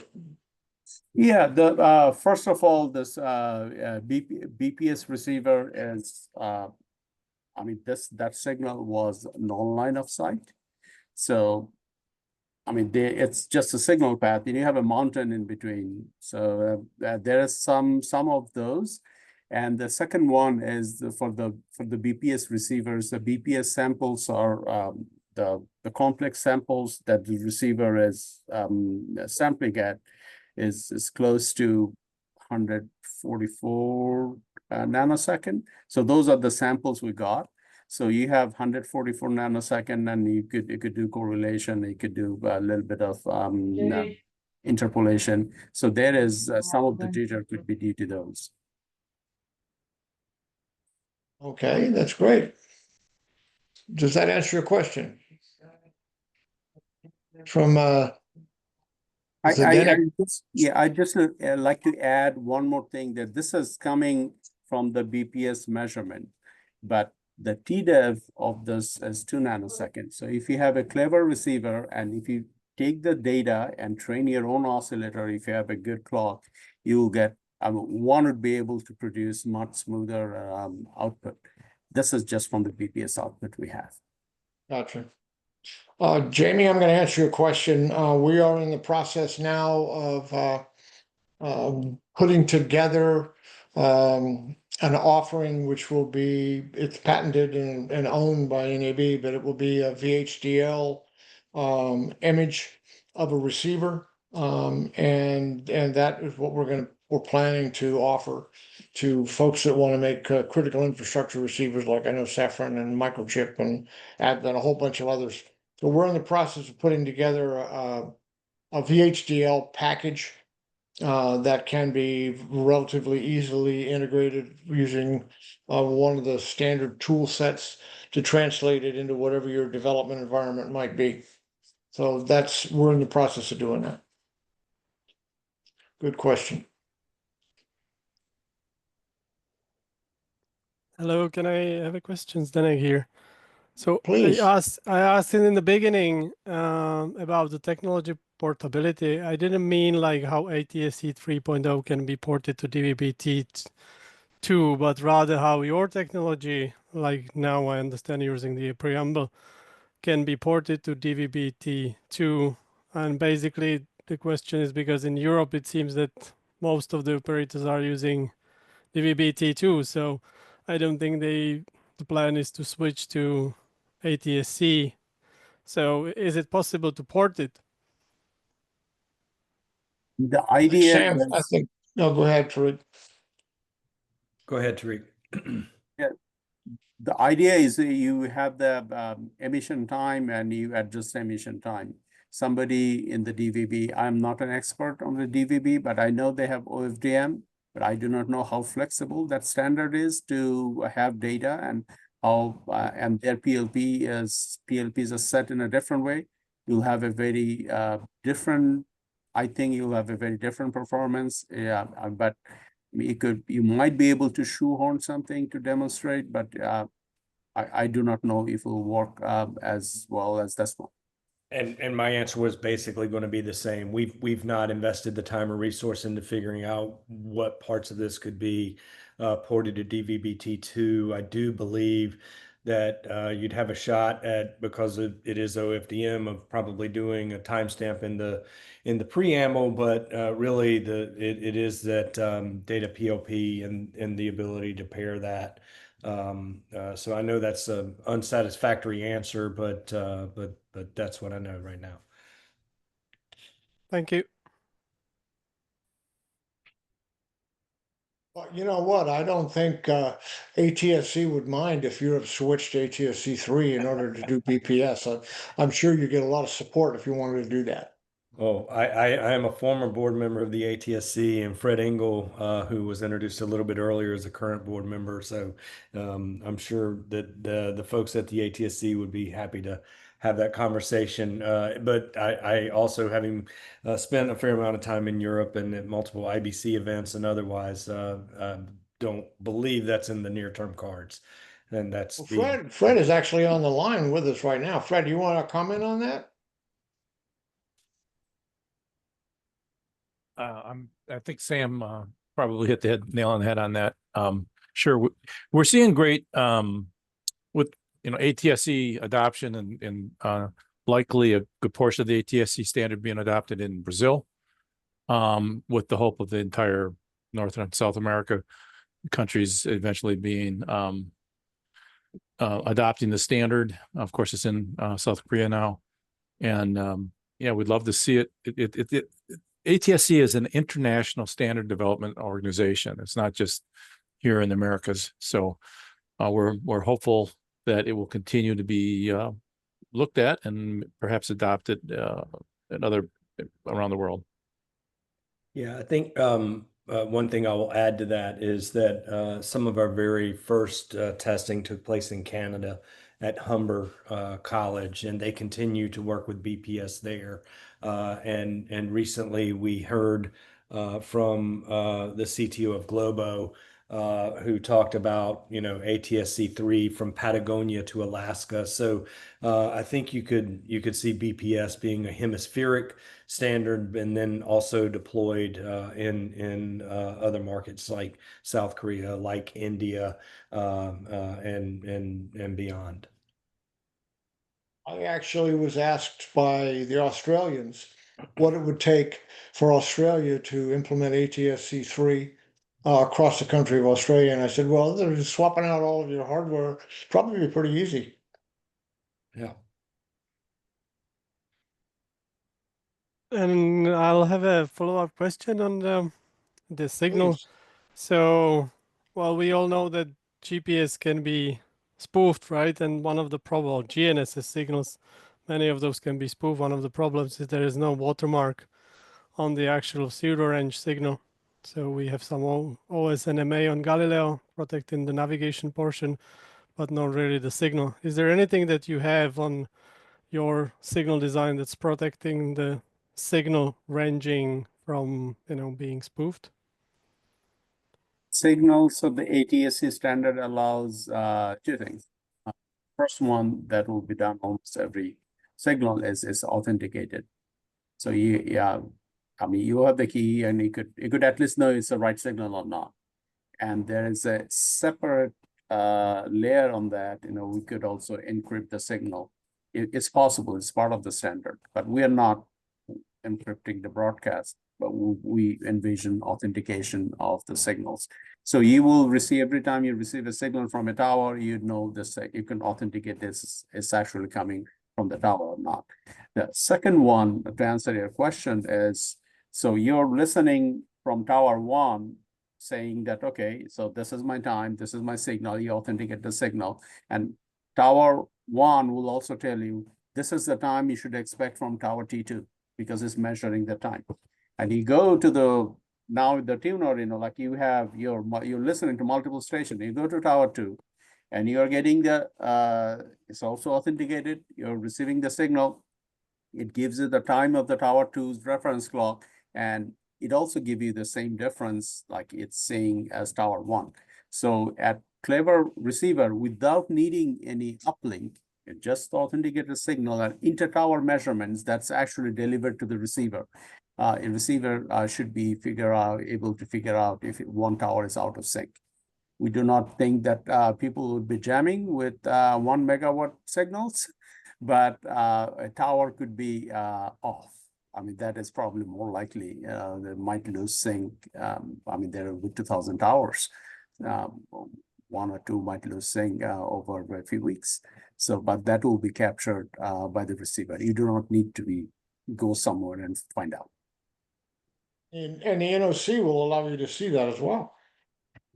Yeah, first of all, this BPS receiver is I mean that signal was non-line of sight, so I mean it's just a signal path, and you have a mountain in between, so there is some of those. And the second one is for the BPS receivers. The BPS samples are the complex samples that the receiver is sampling at is close to 144 nanosecond. So those are the samples we got. So you have 144 nanosecond, and you could do correlation. You could do a little bit of interpolation. So there is some of the jitter could be due to those. Okay, that's great. Does that answer your question? From I just like to add one more thing, that this is coming from the BPS measurement, but the TDEV of this is 2 nanoseconds. So if you have a clever receiver, and if you take the data and train your own oscillator, if you have a good clock, you will get one would be able to produce much smoother output. This is just from the BPS output we have. Gotcha. Jamie, I'm going to answer your question. We are in the process now of putting together an offering which will be, it's patented and owned by NAB, but it will be a VHDL image of a receiver. And that is what we're planning to offer to folks that want to make critical infrastructure receivers, like I know Safran and Microchip and a whole bunch of others. So we're in the process of putting together a VHDL package that can be relatively easily integrated using one of the standard tool sets to translate it into whatever your development environment might be. So we're in the process of doing that. Good question. Hello, can I have a question? Then here. So Please. I asked in the beginning about the technology portability. I didn't mean like how ATSC 3.0 can be ported to DVB-T2, but rather how your technology, like now I understand using the preamble, can be ported to DVB-T2. And basically the question is because in Europe it seems that most of the operators are using DVB-T2, so I don't think the plan is to switch to ATSC. So is it possible to port it? The idea Sam, is, I think, no, go ahead, Tariq. Go ahead, Tariq. the idea is you have the emission time and you adjust emission time. Somebody in the DVB, I'm not an expert on the DVB, but I know they have OFDM. but I do not know how flexible that standard is to have data and how, and their PLPs are set in a different way. You'll have a very different, I think you'll have a very different performance. Yeah, but you might be able to shoehorn something to demonstrate, but I do not know if it will work as well as this one. And my answer was basically going to be the same. We've not invested the time or resource into figuring out what parts of this could be ported to DVB-T2. I do believe that you'd have a shot at, because it is OFDM, of probably doing a timestamp in the preamble, but really it is that data PLP and the ability to pair that. So I know that's an unsatisfactory answer, but that's what I know right now. Thank you. Well, you know what? I don't think ATSC would mind if Europe switched to ATSC 3 in order to do BPS. I'm sure you get a lot of support if you wanted to do that. Oh, I am a former board member of the ATSC, and Fred Engel, who was introduced a little bit earlier, is a current board member. So I'm sure that the folks at the ATSC would be happy to have that conversation. But I also, having spent a fair amount of time in Europe and at multiple IBC events and otherwise, don't believe that's in the near-term cards. And that's Well, Fred is actually on the line with us right now. Fred, you want to comment on that? I think Sam probably hit the nail on the head on that. Sure, we're seeing great with ATSC adoption and likely a good portion of the ATSC standard being adopted in Brazil, with the hope of the entire North and South America countries eventually being adopting the standard. Of course, it's in South Korea now, and yeah, we'd love to see it. ATSC is an international standard development organization. It's not just here in the Americas. So we're hopeful that it will continue to be looked at and perhaps adopted in other around the world. Yeah, I think one thing I will add to that is that some of our very first testing took place in Canada at Humber College, and they continue to work with BPS there. And recently we heard from the CTO of Globo, who talked about ATSC 3 from Patagonia to Alaska. So I think you could see BPS being a hemispheric standard, and then also deployed in other markets like South Korea, like India, and beyond. I actually was asked by the Australians what it would take for Australia to implement ATSC 3 across the country of Australia. And I said, well, they're just swapping out all of your hardware. It's probably pretty easy. Yeah. And I'll have a follow-up question on the signal. Please. So, well, we all know that GPS can be spoofed, right? And one of the problems, GNSS signals, many of those can be spoofed. One of the problems is there is no watermark on the actual pseudo-range signal. So we have some OSNMA on Galileo protecting the navigation portion, but not really the signal. Is there anything that you have on your signal design that's protecting the signal ranging from being spoofed? Signals, so the ATSC standard allows two things. First one that will be done almost every signal is authenticated. So you have the key, and you could at least know it's the right signal or not. And there is a separate layer on that. We could also encrypt the signal. It's possible. It's part of the standard, but we are not encrypting the broadcast, but we envision authentication of the signals. So you will receive, every time you receive a signal from a tower, you know this, you can authenticate this is actually coming from the tower or not. The second one, to answer your question, is, so you're listening from tower 1 saying that, okay, so this is my time, this is my signal, you authenticate the signal, and tower 1 will also tell you, this is the time you should expect from tower T2, because it's measuring the time. And you go to the now the tuner, like you have you're listening to multiple stations. You go to tower 2 and you're getting it's also authenticated. You're receiving the signal. It gives you the time of the tower 2's reference clock, and it also gives you the same difference like it's saying as tower 1. So at Clever receiver, without needing any uplink, it just authenticates the signal and inter-tower measurements that's actually delivered to the receiver. A receiver should be able to figure out if one tower is out of sync. We do not think that people would be jamming with 1 megawatt signals, but a tower could be off. I mean, that is probably more likely. They might lose sync. I mean, there are 2,000 towers. 1 or 2 might lose sync over a few weeks. So, but that will be captured by the receiver. You do not need to go somewhere and find out. And the NOC will allow you to see that as well.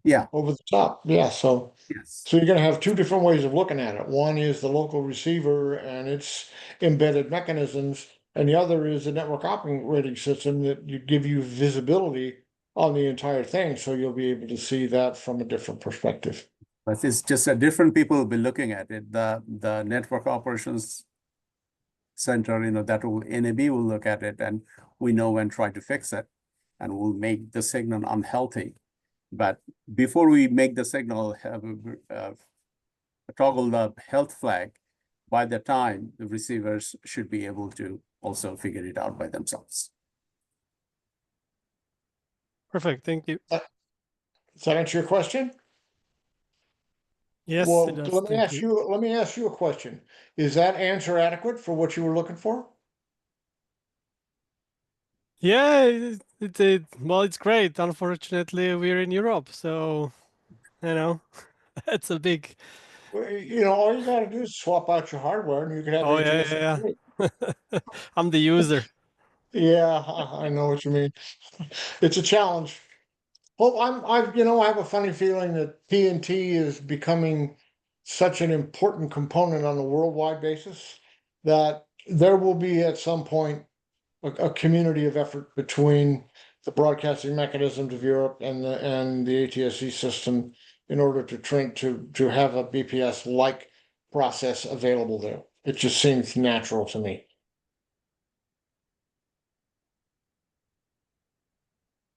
Yeah. Over the top. Yeah. So Yes. So you're going to have 2 different ways of looking at it. One is the local receiver and its embedded mechanisms, and the other is the network operating system that give you visibility on the entire thing. So you'll be able to see that from a different perspective. But it's just a different people will be looking at it. The network operations center, that will NAB will look at it, and we know and try to fix it, and we'll make the signal unhealthy. But before we make the signal toggle the health flag, by the time the receivers should be able to also figure it out by themselves. Perfect. Thank you. Does that answer your question? Yes, Well, it does. let me Thank ask you. you. Let me ask you a question. Is that answer adequate for what you were looking for? Yeah, well, it's great. Unfortunately, we're in Europe, so that's a big. Well, all you got to do is swap out your hardware, and you can have Oh ATSC. yeah. I'm the user. Yeah, I know what you mean. It's a challenge. Well, I have a funny feeling that PNT is becoming such an important component on a worldwide basis that there will be at some point a community of effort between the broadcasting mechanisms of Europe and the ATSC system in order to have a BPS like process available there. It just seems natural to me.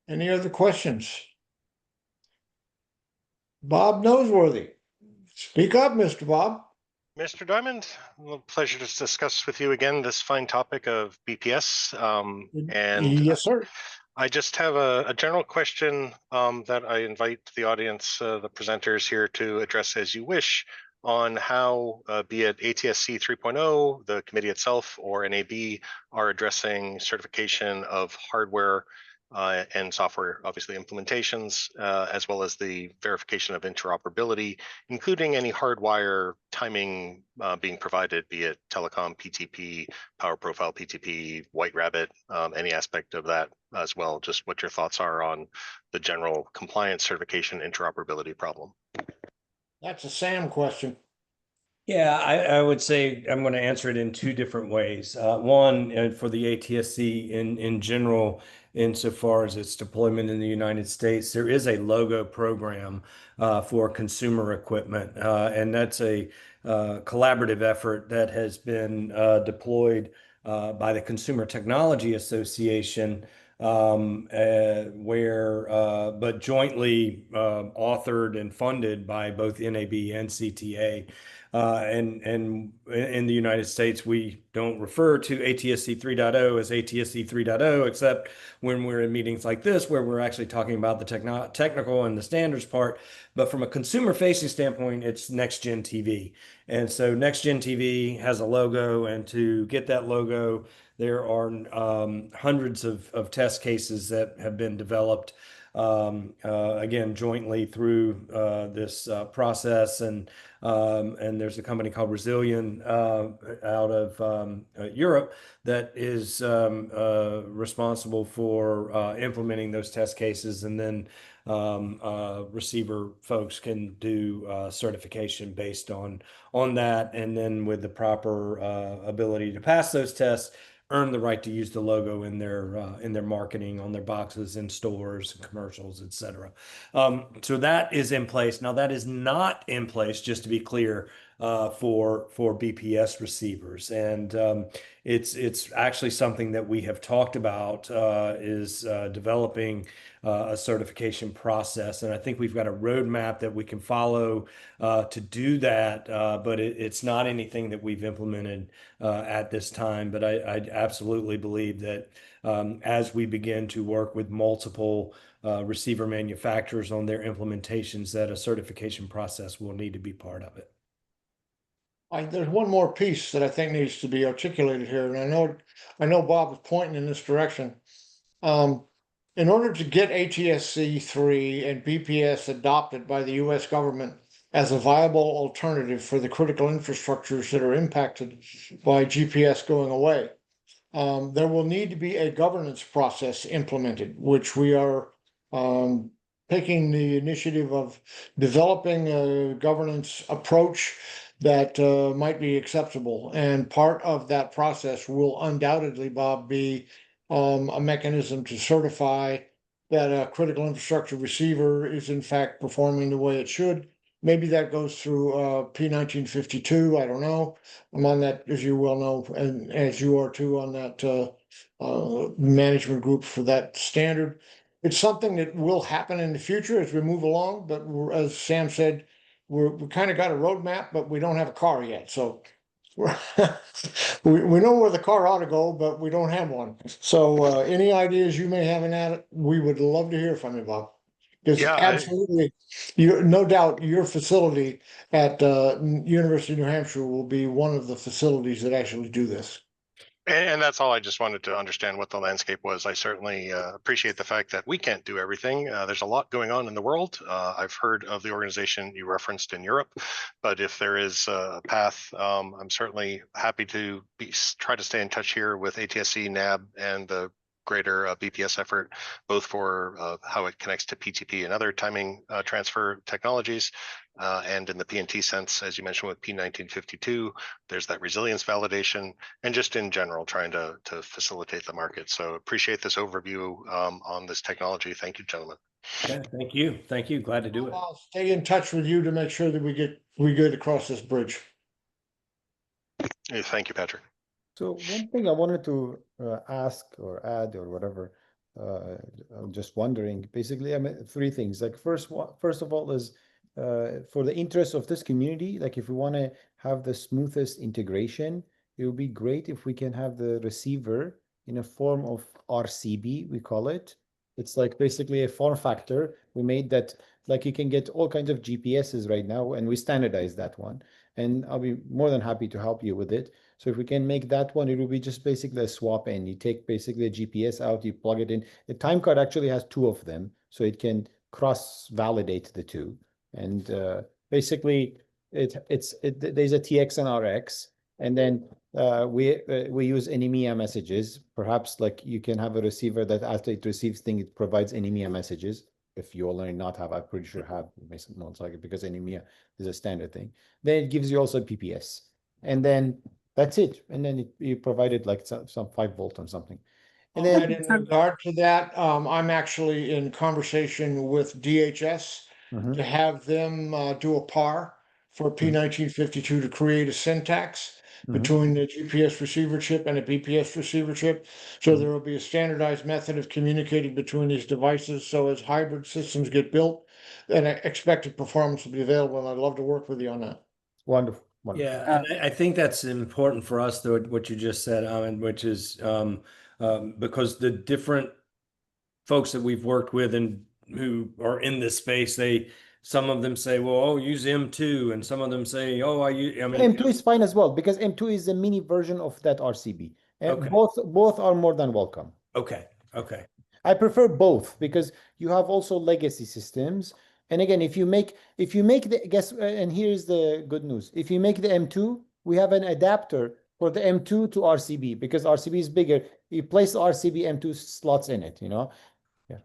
Any other questions? Bob Noseworthy. Speak up, Mr. Bob. Mr. Diamond, a pleasure to discuss with you again this fine topic of BPS. And yes, sir. I just have a general question that I invite the audience, the presenters here to address as you wish on how, be it ATSC 3.0, the committee itself, or NAB are addressing certification of hardware and software, obviously implementations, as well as the verification of interoperability, including any hardwire timing being provided, be it telecom PTP, power profile PTP, White Rabbit, any aspect of that as well. Just what your thoughts are on the general compliance certification interoperability problem. That's a Sam question. Yeah, I would say I'm going to answer it in 2 different ways. One, for the ATSC in general, insofar as its deployment in the United States, there is a logo program for consumer equipment, and that's a collaborative effort that has been deployed by the Consumer Technology Association, but jointly authored and funded by both NAB and CTA. And in the United States, we don't refer to ATSC 3.0 as ATSC 3.0, except when we're in meetings like this, where we're actually talking about the technical and the standards part. But from a consumer-facing standpoint, it's NextGen TV. And so NextGen TV has a logo, and to get that logo, there are hundreds of test cases that have been developed, again, jointly through this process. And there's a company called Resilient out of Europe that is responsible for implementing those test cases, and then receiver folks can do certification based on that, and then with the proper ability to pass those tests, earn the right to use the logo in their marketing, on their boxes, in stores, and commercials, et cetera. So that is in place. Now that is not in place, just to be clear, for BPS receivers, and it's actually something that we have talked about, is developing a certification process, and I think we've got a roadmap that we can follow to do that, but it's not anything that we've implemented at this time. But I absolutely believe that as we begin to work with multiple receiver manufacturers on their implementations, that a certification process will need to be part of it. There's one more piece that I think needs to be articulated here, and I know Bob is pointing in this direction. In order to get ATSC 3 and BPS adopted by the US government as a viable alternative for the critical infrastructures that are impacted by GPS going away, there will need to be a governance process implemented, which we are taking the initiative of developing a governance approach that might be acceptable. And part of that process will undoubtedly, Bob, be a mechanism to certify that a critical infrastructure receiver is in fact performing the way it should. Maybe that goes through P1952. I don't know. I'm on that, as you well know, and as you are too, on that management group for that standard. It's something that will happen in the future as we move along, but as Sam said, we kind of got a roadmap, but we don't have a car yet. So we know where the car ought to go, but we don't have one. So any ideas you may have in that, we would love to hear from you, Bob. Because Yeah, absolutely, no doubt your facility at University of New Hampshire will be one of the facilities that actually do this. And that's all. I just wanted to understand what the landscape was. I certainly appreciate the fact that we can't do everything. There's a lot going on in the world. I've heard of the organization you referenced in Europe, but if there is a path, I'm certainly happy to try to stay in touch here with ATSC, NAB, and the greater BPS effort, both for how it connects to PTP and other timing transfer technologies, and in the PNT sense, as you mentioned with P1952, there's that resilience validation, and just in general, trying to facilitate the market. So appreciate this overview on this technology. Thank you, gentlemen. Yeah, thank you. Thank you. Glad to do it. I'll stay in touch with you to make sure that we get across this bridge. Thank you, Patrick. So one thing I wanted to ask or add or whatever, I'm just wondering, basically, I mean, three things. Like first of all is for the interest of this community, like if we want to have the smoothest integration, it would be great if we can have the receiver in a form of RCB, we call it. It's like basically a form factor. We made that, like you can get all kinds of GPSs right now, and we standardize that one. And I'll be more than happy to help you with it. So if we can make that one, it will be just basically a swap in. You take basically a GPS out, you plug it in. The time card actually has two of them, so it can cross-validate the two. And basically, there's a TX and RX, and then we use NMEA messages. Perhaps like you can have a receiver that after it receives things, it provides NMEA messages. If you already not have, I'm pretty sure have, most likely, because NMEA is a standard thing. Then it gives you also PPS, and then that's it. And then you provided like some 5 volt or something. And then in regard to that, I'm actually in conversation with DHS to have them do a PAR for P1952 to create a syntax between the GPS receiver chip and a BPS receiver chip. So there will be a standardized method of communicating between these devices. So as hybrid systems get built, then expected performance will be available. And I'd love to work with you on that. Wonderful. Yeah, and I think that's important for us, though, what you just said, Amin, which is because the different folks that we've worked with and who are in this space, some of them say, well, oh, use M2, and some of them say, oh, I mean, M2 is fine as well, because M2 is a mini version of that RCB. And Okay. both are more than welcome. Okay. I prefer both because you have also legacy systems. And again, if you make the and here's the good news. If you make the M2, we have an adapter for the M2 to RCB, because RCB is bigger. You place the RCB M2 slots in it, Yeah.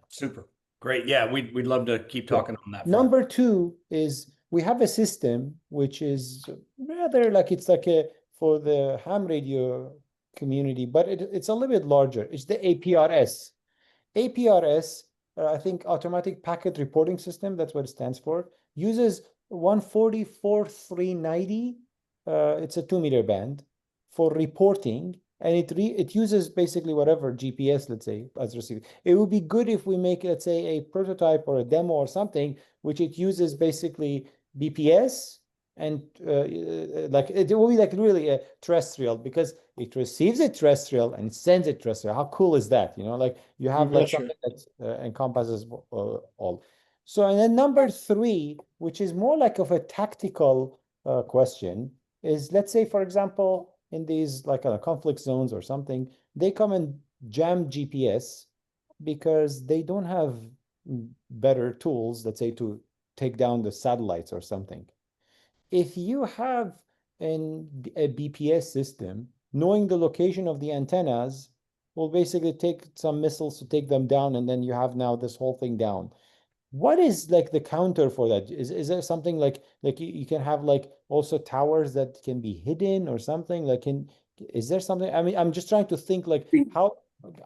Super. Great. Yeah, we'd love to keep talking on that front. Number 2 is we have a system which is rather like, it's like for the ham radio community, but it's a little bit larger. It's the APRS. APRS, I think Automatic Packet Reporting System, that's what it stands for, uses 144.390. It's a 2-meter band for reporting, and it uses basically whatever GPS, let's say, as received. It would be good if we make, let's say, a prototype or a demo or something, which it uses basically BPS, and like it will be like really a terrestrial, because it receives it terrestrial and sends it terrestrial. How cool is that? You know, like you have like betcha. something that encompasses all. So, and then number 3, which is more like of a tactical question, is, let's say, for example, in these like conflict zones or something, they come and jam GPS because they don't have better tools, let's say, to take down the satellites or something. If you have a BPS system, knowing the location of the antennas will basically take some missiles to take them down, and then you have now this whole thing down. What is like the counter for that? Is there something like you can have like also towers that can be hidden or something? Like, is there something? I mean, I'm just trying to think like how,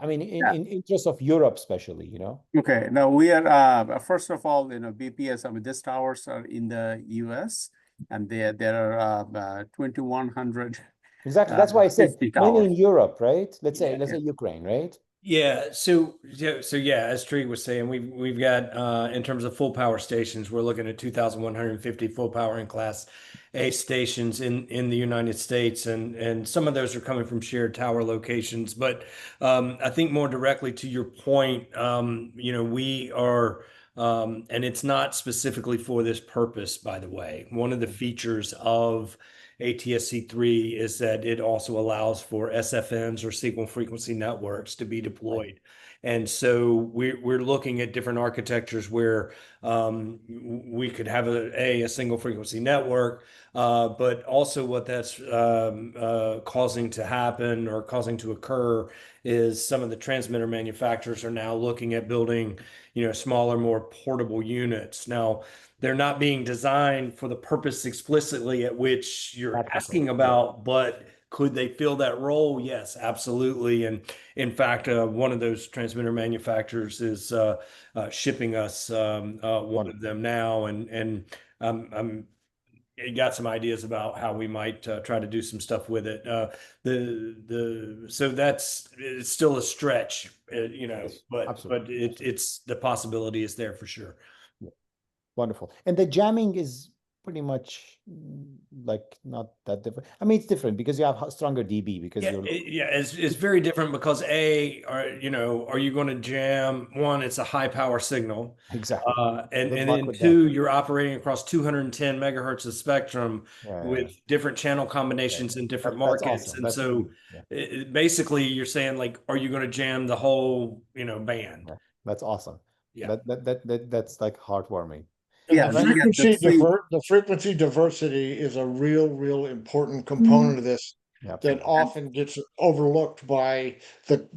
I mean, in interest of Europe, especially, you know? Okay, now we are, first of all, BPS, I mean, these towers are in the US, and there are 2,100. Exactly. That's why I said 50 mainly in towers. Europe, right? Let's say Yeah. Ukraine, right? Yeah, so yeah, as Tariq was saying, we've got in terms of full power stations, we're looking at 2,150 full power and Class A stations in the United States, and some of those are coming from shared tower locations. But I think more directly to your point, we are, and it's not specifically for this purpose, by the way. One of the features of ATSC3 is that it also allows for SFNs, or signal frequency networks, to be deployed. And so we're looking at different architectures where we could have a single frequency network, but also what that's causing to happen or causing to occur is some of the transmitter manufacturers are now looking at building, smaller, more portable units. Now, they're not being designed for the purpose explicitly at which you're asking about, but could they fill that role? Yes, absolutely. And in fact, one of those transmitter manufacturers is shipping us one of them now, and I'm got some ideas about how we might try to do some stuff with it. So it's still a stretch, Yes, but absolutely. it's the possibility is there for sure. Wonderful. And the jamming is pretty much like not that different. I mean, it's different because you have stronger DB because you're it's very different because are you going to jam one? It's a high power signal, exactly, and Good luck then with two, that. you're operating across 210 megahertz of spectrum with different channel combinations in different markets, awesome. and so basically you're saying like, are you going to jam the whole band? That's awesome. Yeah, that's like heartwarming. Yeah, The frequency diversity is a real important component of this that often gets overlooked by the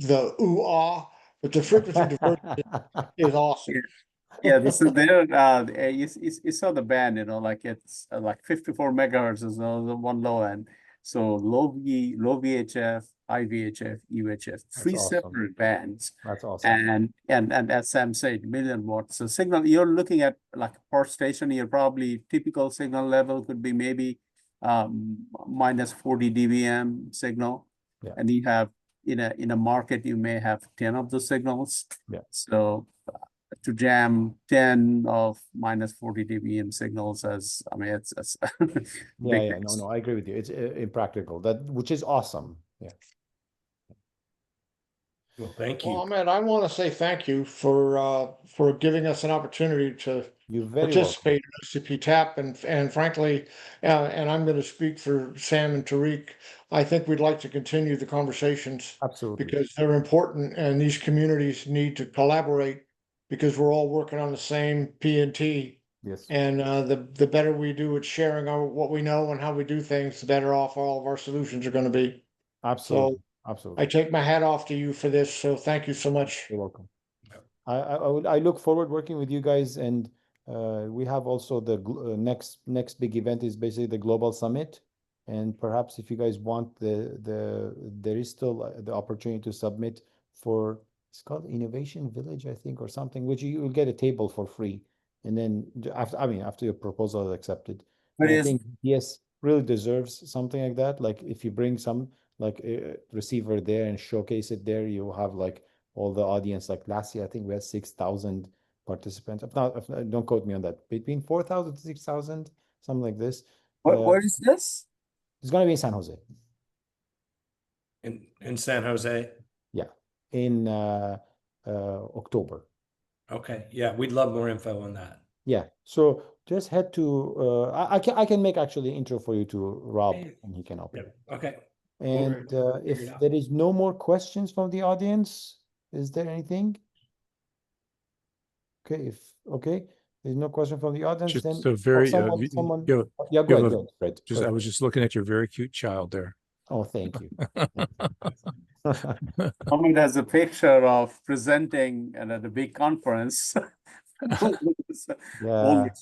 ooh-ah, but the frequency diversity is awesome. Yeah, this is there. You saw the band, like it's like 54 megahertz is the one low end. So low VHF, high VHF, UHF, three separate bands. That's awesome. And as Sam said, 1,000,000 watts. So signal, you're looking at like per station, you're probably typical signal level could be maybe minus 40 dBm signal. Yeah. And you have in a market, you may have 10 of the signals. Yeah. So to jam 10 of minus 40 dBm signals it's No, I agree with you. It's impractical, which is awesome. Yeah. Well, thank you. Well, Ahmed, I want to say thank you for giving us an opportunity to participate in OCP TAP, and frankly, and I'm going to speak for Sam and Tariq. I think we'd like to continue the conversations. Absolutely. Because they're important, and these communities need to collaborate because we're all working on the same PNT. Yes. And the better we do at sharing what we know and how we do things, the better off all of our solutions are going to be. Absolutely. So Absolutely. I take my hat off to you for this. So thank you so much. You're welcome. I look forward working with you guys, and we have also the next big event is basically the Global Summit, And perhaps if you guys want there is still the opportunity to submit for, it's called Innovation Village, I think, or something, which you will get a table for free. And then after your proposal is accepted. But And I is- think yes, really deserves something like that. Like if you bring some like a receiver there and showcase it there, you have like all the audience. Like last year, I think we had 6,000 participants. Don't quote me on that. Between 4,000 to 6,000, something like this. Where is this? It's gonna be in San Jose. In San Jose. Yeah, in October. Okay, yeah, we'd love more info on that. Yeah, so just head to I can make actually intro for you to Rob, Hey. and he can help you. Yeah, okay. And figure it if out. there is no more questions from the audience, is there anything? Okay, there's no question from the audience, then Just a very, someone, you have- yeah, you go have ahead, a- go ahead, Fred. just, Go I ahead. was just looking at your very cute child there. Oh, thank you. Mohammed has a picture of presenting at a big conference. Yeah,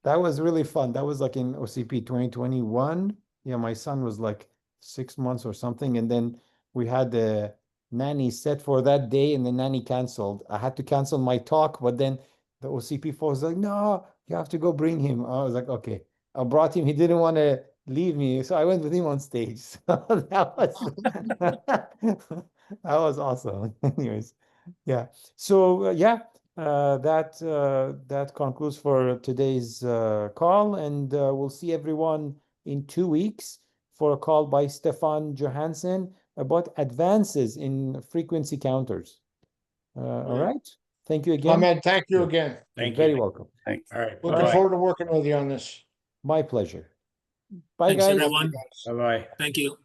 that was really fun. That was like in OCP 2021. Yeah, my son was like 6 months or something, and then we had the nanny set for that day, and the nanny canceled. I had to cancel my talk, but then the OCP was like, "No, you have to go bring him." I was like, "Okay." I brought him. He didn't want to leave me, so I went with him on stage. So that was awesome. Anyways, yeah. So yeah. That concludes for today's call, and we'll see everyone in 2 weeks for a call by Stefan Johansson about advances in frequency counters. All right. Thank you again. Ahmed, thank you Yeah. again. You're Thank very you. welcome. Thanks. All right. Looking Bye-bye. forward to working with you on this. My pleasure. Bye, Thanks, guys. everyone. Bye-bye. Thank you.